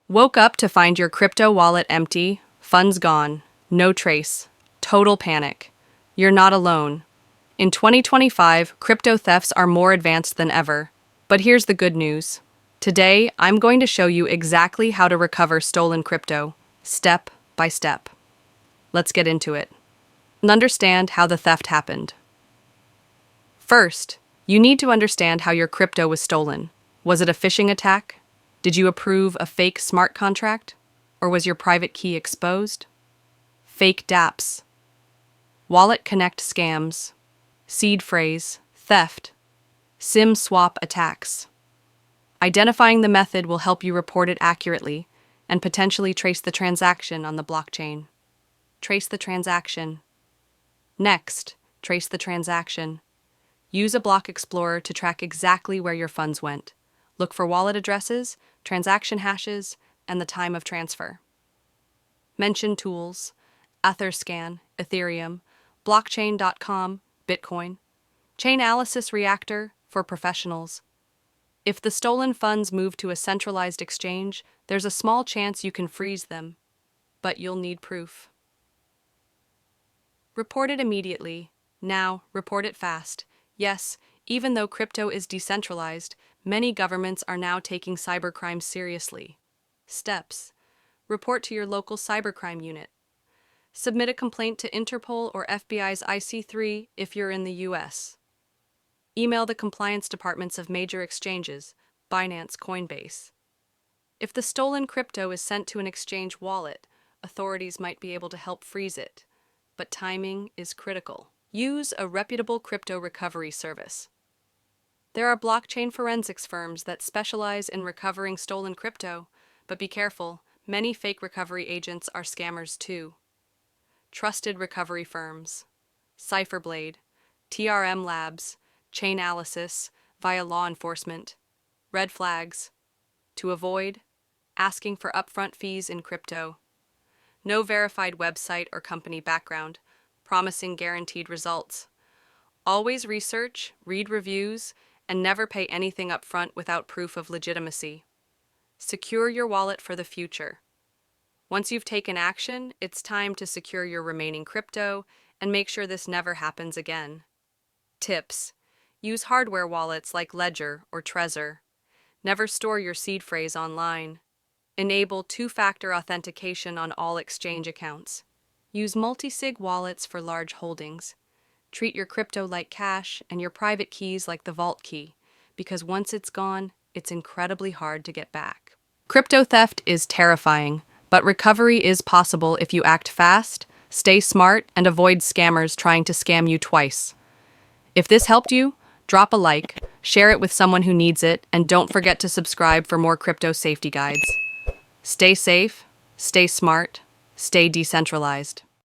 Woke up to find your crypto wallet empty, funds gone, no trace, total panic. You're not alone. In 2025, crypto thefts are more advanced than ever. But here's the good news. Today, I'm going to show you exactly how to recover stolen crypto, step by step. Let's get into it and understand how the theft happened. First, you need to understand how your crypto was stolen. Was it a phishing attack? Did you approve a fake smart contract? Or was your private key exposed? Fake dApps, wallet connect scams, seed phrase, theft, SIM swap attacks. Identifying the method will help you report it accurately and potentially trace the transaction on the blockchain. Trace the transaction. Next, trace the transaction. Use a block explorer to track exactly where your funds went. Look for wallet addresses, transaction hashes, and the time of transfer. Mention tools, Etherscan, Ethereum, blockchain.com, Bitcoin, Chainalysis Reactor for professionals. If the stolen funds move to a centralized exchange, there's a small chance you can freeze them, but you'll need proof. Report it immediately. Now, report it fast. Yes, even though crypto is decentralized, many governments are now taking cybercrime seriously. Steps. Report to your local cybercrime unit. Submit a complaint to Interpol or FBI's IC3 if you're in the US. Email the compliance departments of major exchanges, Binance, Coinbase. If the stolen crypto is sent to an exchange wallet, authorities might be able to help freeze it, but timing is critical. Use a reputable crypto recovery service. There are blockchain forensics firms that specialize in recovering stolen crypto, but be careful, many fake recovery agents are scammers too. Trusted recovery firms, Cypherblade, TRM Labs, Chainalysis, via law enforcement. Red flags. To avoid, asking for upfront fees in crypto. No verified website or company background, promising guaranteed results. Always research, read reviews, and never pay anything upfront without proof of legitimacy. Secure your wallet for the future. Once you've taken action, it's time to secure your remaining crypto and make sure this never happens again. Tips. Use hardware wallets like Ledger or Trezor. Never store your seed phrase online. Enable two-factor authentication on all exchange accounts. Use multi-sig wallets for large holdings. Treat your crypto like cash and your private keys like the vault key, because once it's gone, it's incredibly hard to get back. Crypto theft is terrifying, but recovery is possible if you act fast, stay smart, and avoid scammers trying to scam you twice. If this helped you, drop a like, share it with someone who needs it, and don't forget to subscribe for more crypto safety guides. Stay safe, stay smart, stay decentralized.